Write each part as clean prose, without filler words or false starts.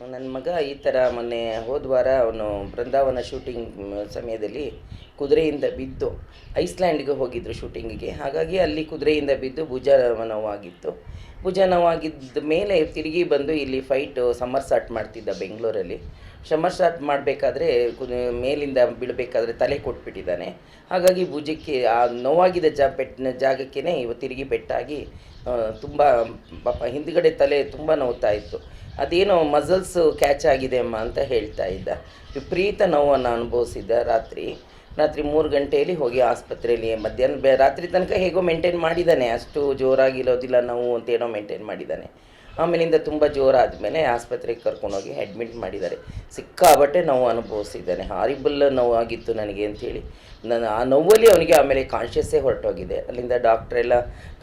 ನನ್ನ ಮಗ ಈ ಥರ ಮೊನ್ನೆ ಹೋದ ವಾರ ಅವನು ಬೃಂದಾವನ ಶೂಟಿಂಗ್ ಸಮಯದಲ್ಲಿ ಕುದುರೆಯಿಂದ ಬಿದ್ದು ಐಸ್ಲ್ಯಾಂಡ್ಗೆ ಹೋಗಿದ್ದರು ಶೂಟಿಂಗಿಗೆ. ಹಾಗಾಗಿ ಅಲ್ಲಿ ಕುದುರೆಯಿಂದ ಬಿದ್ದು ಭುಜ ನೋವಾಗಿತ್ತು. ಭುಜ ನೋವಾಗಿದ್ದ ಮೇಲೆ ತಿರುಗಿ ಬಂದು ಇಲ್ಲಿ ಸಮ್ಮರ್ ಮಾಡ್ತಿದ್ದ ಬೆಂಗಳೂರಲ್ಲಿ. ಸಮ್ಮರ್ ಮಾಡಬೇಕಾದ್ರೆ ಮೇಲಿಂದ ಬೀಳಬೇಕಾದ್ರೆ ತಲೆ ಕೊಟ್ಬಿಟ್ಟಿದ್ದಾನೆ. ಹಾಗಾಗಿ ಭುಜಕ್ಕೆ ಆ ನೋವಾಗಿದ್ದ ಜಾಗಕ್ಕೇ ತಿರುಗಿ ಪೆಟ್ಟಾಗಿ ತುಂಬ ಪಾಪ ಹಿಂದ್ಗಡೆ ತಲೆ ತುಂಬ ನೋವ್ತಾ ಇತ್ತು. ಅದೇನೋ ಮಸಲ್ಸು ಕ್ಯಾಚ್ ಆಗಿದೆ ಅಮ್ಮ ಅಂತ ಹೇಳ್ತಾ ಇದ್ದ. ವಿಪರೀತ ನೋವನ್ನು ಅನುಭವಿಸಿದ್ದ. ರಾತ್ರಿ 3 ಗಂಟೆಯಲ್ಲಿ ಹೋಗಿ ಆಸ್ಪತ್ರೆಯಲ್ಲಿ ಮಧ್ಯಾಹ್ನ ರಾತ್ರಿ ತನಕ ಹೇಗೋ ಮೇಂಟೈನ್ ಮಾಡಿದ್ದಾನೆ. ಅಷ್ಟು ಜೋರಾಗಿರೋದಿಲ್ಲ ನೋವು ಅಂತೇನೋ ಮೇಂಟೈನ್ ಮಾಡಿದ್ದಾನೆ. ಆಮೇಲಿಂದ ತುಂಬ ಜೋರಾದಮೇಲೆ ಆಸ್ಪತ್ರೆಗೆ ಕರ್ಕೊಂಡೋಗಿ ಅಡ್ಮಿಟ್ ಮಾಡಿದ್ದಾರೆ. ಸಿಕ್ಕಾಬಟ್ಟೆ ನೋವು ಅನುಭವಿಸಿದ್ದಾನೆ. ಹಾರಿಬಲ್ ನೋವಾಗಿತ್ತು ನನಗೆ ಅಂಥೇಳಿ. ನಾನು ಆ ನೋವಲ್ಲಿ ಅವನಿಗೆ ಆಮೇಲೆ ಕಾನ್ಷಿಯಸ್ಸೇ ಹೊರಟೋಗಿದೆ. ಅಲ್ಲಿಂದ ಡಾಕ್ಟ್ರೆಲ್ಲ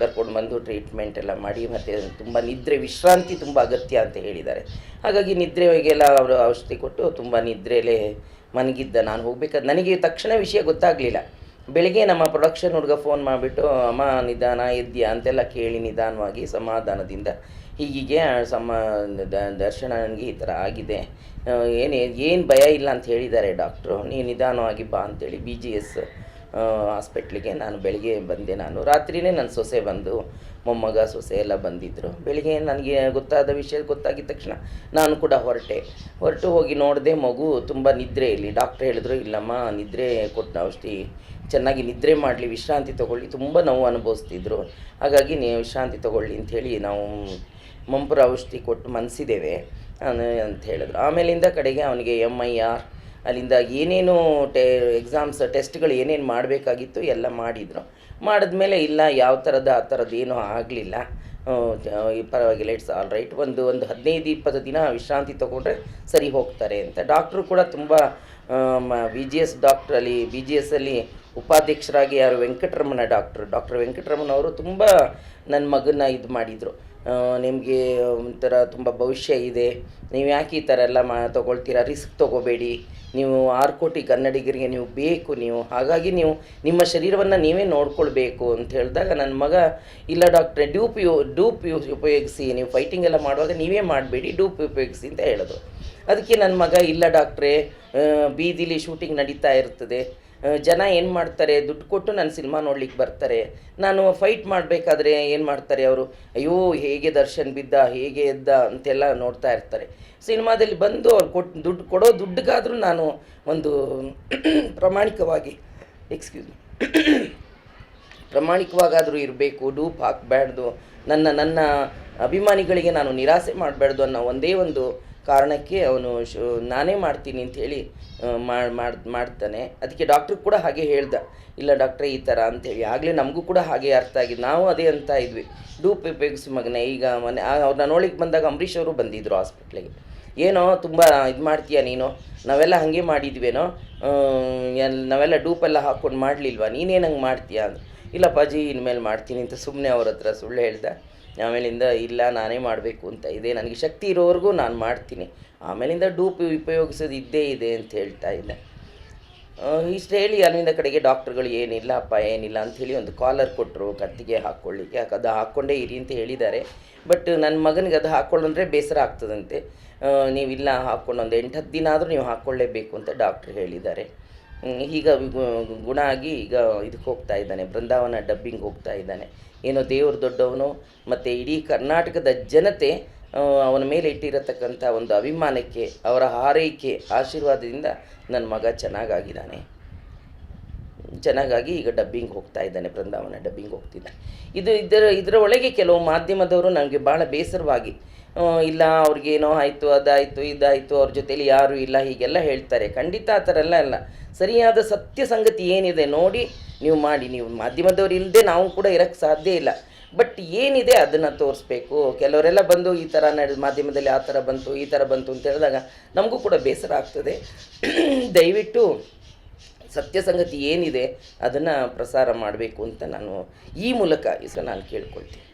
ಕರ್ಕೊಂಡು ಬಂದು ಟ್ರೀಟ್ಮೆಂಟ್ ಎಲ್ಲ ಮಾಡಿ ಮತ್ತು ತುಂಬ ವಿಶ್ರಾಂತಿ ತುಂಬ ಅಗತ್ಯ ಅಂತ ಹೇಳಿದ್ದಾರೆ. ಹಾಗಾಗಿ ನಿದ್ರೆಗೆಲ್ಲ ಅವರು ಔಷಧಿ ಕೊಟ್ಟು ತುಂಬ ನಿದ್ರೆಯಲ್ಲೇ ಮನಗಿದ್ದ. ನಾನು ಹೋಗ್ಬೇಕಾದ್ರೆ ನನಗೆ ತಕ್ಷಣ ವಿಷಯ ಗೊತ್ತಾಗಲಿಲ್ಲ. ಬೆಳಿಗ್ಗೆ ನಮ್ಮ ಪ್ರೊಡಕ್ಷನ್ ಹುಡುಗ ಫೋನ್ ಮಾಡಿಬಿಟ್ಟು, ಅಮ್ಮ ನಿಧಾನ ಎದ್ಯಾ ಅಂತೆಲ್ಲ ಕೇಳಿ ನಿಧಾನವಾಗಿ ಸಮಾಧಾನದಿಂದ ಹೀಗೆ ದರ್ಶನ ನನಗೆ ಈ ಥರ ಆಗಿದೆ, ಏನು ಭಯ ಇಲ್ಲ ಅಂತ ಹೇಳಿದ್ದಾರೆ ಡಾಕ್ಟ್ರು, ನೀನು ನಿಧಾನವಾಗಿ ಬಾ ಅಂತೇಳಿ BGS ಹಾಸ್ಪಿಟ್ಲಿಗೆ ನಾನು ಬೆಳಿಗ್ಗೆ ಬಂದೆ. ನಾನು ರಾತ್ರಿಯೇ ನನ್ನ ಸೊಸೆ ಬಂದು, ಮೊಮ್ಮಗ ಸೊಸೆ ಎಲ್ಲ ಬಂದಿದ್ದರು. ಬೆಳಿಗ್ಗೆ ನನಗೆ ಗೊತ್ತಾದ ವಿಷಯ ಗೊತ್ತಾಗಿದ್ದ ತಕ್ಷಣ ನಾನು ಕೂಡ ಹೊರಟು ಹೋಗಿ ನೋಡಿದೆ. ಮಗು ತುಂಬ ನಿದ್ರೆಯಲ್ಲಿ. ಡಾಕ್ಟ್ರ್ ಹೇಳಿದ್ರು, ಇಲ್ಲಮ್ಮ ನಿದ್ರೆ ಕೊಟ್ಟು ಔಷಧಿ ಚೆನ್ನಾಗಿ ನಿದ್ರೆ ಮಾಡಲಿ, ವಿಶ್ರಾಂತಿ ತೊಗೊಳ್ಳಿ, ತುಂಬ ನೋವು ಅನುಭವಿಸ್ತಿದ್ರು, ಹಾಗಾಗಿ ನೀವು ವಿಶ್ರಾಂತಿ ತೊಗೊಳ್ಳಿ ಅಂಥೇಳಿ ನಾವು ಮಂಪುರ ಔಷಧಿ ಕೊಟ್ಟು ಮನಸಿದ್ದೇವೆ ಅಂತ ಹೇಳಿದ್ರು. ಆಮೇಲಿಂದ ಕಡೆಗೆ ಅವನಿಗೆ MIR ಅಲ್ಲಿಂದ ಏನೇನು ಎಕ್ಸಾಮ್ಸ್ ಟೆಸ್ಟ್ಗಳು ಏನೇನು ಮಾಡಬೇಕಾಗಿತ್ತು ಎಲ್ಲ ಮಾಡಿದ್ಮೇಲೆ ಇಲ್ಲ ಯಾವ ಆ ಥರದ್ದು ಏನೂ ಆಗಲಿಲ್ಲ, ಪರವಾಗಿಲ್ಲ, ಇಟ್ಸ್ ಆಲ್ ರೈಟ್, ಒಂದು 15-20 ದಿನ ವಿಶ್ರಾಂತಿ ತೊಗೊಂಡ್ರೆ ಸರಿ ಹೋಗ್ತಾರೆ ಅಂತ. ಡಾಕ್ಟ್ರು ಕೂಡ ತುಂಬ BGS ಡಾಕ್ಟ್ರಲ್ಲಿ BGSಲ್ಲಿ ಉಪಾಧ್ಯಕ್ಷರಾಗಿ ಯಾರು ವೆಂಕಟರಮಣ ಡಾಕ್ಟರ್ ವೆಂಕಟರಮಣ ಅವರು ತುಂಬ ನನ್ನ ಮಗನ್ನ ಇದು ಮಾಡಿದರು. ನಿಮಗೆ ಒಂಥರ ತುಂಬ ಭವಿಷ್ಯ ಇದೆ, ನೀವು ಯಾಕೆ ಈ ಥರ ಎಲ್ಲ ತೊಗೊಳ್ತೀರಾ, ರಿಸ್ಕ್ ತೊಗೋಬೇಡಿ, ನೀವು 6 ಕೋಟಿ ಕನ್ನಡಿಗರಿಗೆ ನೀವು ಬೇಕು, ಹಾಗಾಗಿ ನೀವು ನಿಮ್ಮ ಶರೀರವನ್ನು ನೀವೇ ನೋಡ್ಕೊಳ್ಬೇಕು ಅಂತ ಹೇಳಿದಾಗ ನನ್ನ ಮಗ, ಇಲ್ಲ ಡಾಕ್ಟ್ರೆ ಡೂಪ್ ಉಪಯೋಗಿಸಿ, ನೀವು ಫೈಟಿಂಗ್ ಎಲ್ಲ ಮಾಡುವಾಗ ನೀವೇ ಮಾಡಬೇಡಿ, ಡೂಪ್ ಉಪಯೋಗಿಸಿ ಅಂತ ಹೇಳಿದ್ರು. ಅದಕ್ಕೆ ನನ್ನ ಮಗ, ಇಲ್ಲ ಡಾಕ್ಟ್ರೇ, ಬೀದಿಲಿ ಶೂಟಿಂಗ್ ನಡೀತಾ ಇರ್ತದೆ, ಜನ ಏನು ಮಾಡ್ತಾರೆ, ದುಡ್ಡು ಕೊಟ್ಟು ನನ್ನ ಸಿನಿಮಾ ನೋಡ್ಲಿಕ್ಕೆ ಬರ್ತಾರೆ, ನಾನು ಫೈಟ್ ಮಾಡಬೇಕಾದ್ರೆ ಏನು ಮಾಡ್ತಾರೆ ಅವರು, ಅಯ್ಯೋ ಹೇಗೆ ದರ್ಶನ್ ಬಿದ್ದ, ಹೇಗೆ ಎದ್ದ ಅಂತೆಲ್ಲ ನೋಡ್ತಾ ಇರ್ತಾರೆ. ಸಿನಿಮಾದಲ್ಲಿ ಬಂದು ಅವ್ರು ದುಡ್ಡಿಗಾದರೂ ನಾನು ಒಂದು ಪ್ರಾಮಾಣಿಕವಾಗಿ ಪ್ರಾಮಾಣಿಕವಾಗಾದರೂ ಇರಬೇಕು, ಡೂಪ್ ಹಾಕಬಾರ್ದು, ನನ್ನ ಅಭಿಮಾನಿಗಳಿಗೆ ನಾನು ನಿರಾಸೆ ಮಾಡಬಾರ್ದು ಅನ್ನೋ ಒಂದೇ ಒಂದು ಕಾರಣಕ್ಕೆ ಅವನು ನಾನೇ ಮಾಡ್ತೀನಿ ಅಂಥೇಳಿ ಮಾಡ್ತಾನೆ. ಅದಕ್ಕೆ ಡಾಕ್ಟ್ರು ಕೂಡ ಹಾಗೆ ಹೇಳ್ದ, ಇಲ್ಲ ಡಾಕ್ಟ್ರೇ ಈ ಥರ ಅಂಥೇಳಿ. ಆಗಲೇ ನಮಗೂ ಕೂಡ ಹಾಗೆ ಅರ್ಥ ಆಗಿದ್ದು, ನಾವು ಅದೇ ಅಂತ ಇದ್ವಿ, ಡೂಪ್ ಉಪಯೋಗಿಸಿ ಮಗನೇ. ಈಗ ಅವ್ರನ್ನ ನೋಡ್ಲಿಕ್ಕೆ ಬಂದಾಗ ಅಂಬರೀಷ್ ಅವರು ಬಂದಿದ್ದರು ಹಾಸ್ಪಿಟ್ಲಿಗೆ. ಏನೋ ತುಂಬ ಇದು ಮಾಡ್ತೀಯ ನೀನು, ನಾವೆಲ್ಲ ಹಾಗೆ ಮಾಡಿದ್ವೇನೋ, ನಾವೆಲ್ಲ ಡೂಪೆಲ್ಲ ಹಾಕ್ಕೊಂಡು ಮಾಡಲಿಲ್ವಾ, ನೀನೇನು ಹಂಗೆ ಮಾಡ್ತೀಯ ಅಂತ. ಇಲ್ಲಪ್ಪಾಜಿ ಇನ್ಮೇಲೆ ಮಾಡ್ತೀನಿ ಅಂತ ಸುಮ್ಮನೆ ಅವ್ರ ಹತ್ರ ಸುಳ್ಳು ಹೇಳ್ದೆ. ಆಮೇಲಿಂದ ಇಲ್ಲ ನಾನೇ ಮಾಡಬೇಕು ಅಂತ ಇದೆ, ನನಗೆ ಶಕ್ತಿ ಇರೋವರೆಗೂ ನಾನು ಮಾಡ್ತೀನಿ, ಆಮೇಲಿಂದ ಡೂಪ್ ಉಪಯೋಗಿಸೋದು ಇದ್ದೇ ಇದೆ ಅಂತ ಹೇಳ್ತಾ ಇದ್ದೆ. ಇಷ್ಟು ಹೇಳಿ ಅಲ್ಲಿಂದ ಕಡೆಗೆ ಡಾಕ್ಟ್ರುಗಳು ಏನಿಲ್ಲ ಅಂಥೇಳಿ ಒಂದು ಕಾಲರ್ ಕೊಟ್ಟರು ಕತ್ತಿಗೆ ಹಾಕ್ಕೊಳ್ಳಿಕ್ಕೆ. ಅದು ಹಾಕ್ಕೊಂಡೇ ಇರಿ ಅಂತ ಹೇಳಿದ್ದಾರೆ. ಬಟ್ ನನ್ನ ಮಗನಿಗೆ ಅದು ಹಾಕ್ಕೊಳ್ಳಂದ್ರೆ ಬೇಸರ ಆಗ್ತದಂತೆ. ನೀವಿಲ್ಲ ಹಾಕ್ಕೊಂಡು ಒಂದು 8-10 ದಿನ ಆದರೂ ನೀವು ಹಾಕ್ಕೊಳ್ಳೇಬೇಕು ಅಂತ ಡಾಕ್ಟ್ರು ಹೇಳಿದ್ದಾರೆ. ಈಗ ಗುಣ ಆಗಿ ಈಗ ಇದಕ್ಕೆ ಹೋಗ್ತಾ ಇದ್ದಾನೆ, ಬೃಂದಾವನ ಡಬ್ಬಿಂಗ್ ಹೋಗ್ತಾ ಇದ್ದಾನೆ. ಏನೋ ದೇವರು ದೊಡ್ಡವನು, ಮತ್ತು ಇಡೀ ಕರ್ನಾಟಕದ ಜನತೆ ಅವನ ಮೇಲೆ ಇಟ್ಟಿರತಕ್ಕಂಥ ಒಂದು ಅಭಿಮಾನಕ್ಕೆ, ಅವರ ಹಾರೈಕೆ, ಆಶೀರ್ವಾದದಿಂದ ನನ್ನ ಮಗ ಚೆನ್ನಾಗಾಗಿ ಈಗ ಡಬ್ಬಿಂಗ್ ಹೋಗ್ತಾ ಇದ್ದಾನೆ, ಬೃಂದಾವನ ಡಬ್ಬಿಂಗ್ ಹೋಗ್ತಿದ್ದಾನೆ. ಇದರ ಒಳಗೆ ಕೆಲವು ಮಾಧ್ಯಮದವರು ನನಗೆ ಭಾಳ ಬೇಸರವಾಗಿ, ಇಲ್ಲ ಅವ್ರಿಗೇನೋ ಆಯಿತು, ಅದಾಯಿತು, ಇದಾಯಿತು, ಅವ್ರ ಜೊತೇಲಿ ಯಾರೂ ಇಲ್ಲ ಹೀಗೆಲ್ಲ ಹೇಳ್ತಾರೆ. ಖಂಡಿತ ಆ ಥರ ಎಲ್ಲ ಸರಿಯಾದ ಸತ್ಯ ಸಂಗತಿ ಏನಿದೆ ನೋಡಿ ನೀವು ಮಾಡಿ. ನೀವು ಮಾಧ್ಯಮದವ್ರು ಇಲ್ಲದೆ ನಾವು ಕೂಡ ಇರೋಕ್ಕೆ ಸಾಧ್ಯ ಇಲ್ಲ. ಬಟ್ ಏನಿದೆ ಅದನ್ನು ತೋರಿಸ್ಬೇಕು. ಕೆಲವರೆಲ್ಲ ಬಂದು ಈ ಥರ ಮಾಧ್ಯಮದಲ್ಲಿ ಆ ಥರ ಬಂತು, ಈ ಥರ ಬಂತು ಅಂತ ಹೇಳಿದಾಗ ನಮಗೂ ಕೂಡ ಬೇಸರ ಆಗ್ತದೆ. ದಯವಿಟ್ಟು ಸತ್ಯ ಸಂಗತಿ ಏನಿದೆ ಅದನ್ನು ಪ್ರಸಾರ ಮಾಡಬೇಕು ಅಂತ ನಾನು ಈ ಮೂಲಕ ನಾನು ಕೇಳ್ಕೊಳ್ತೀನಿ.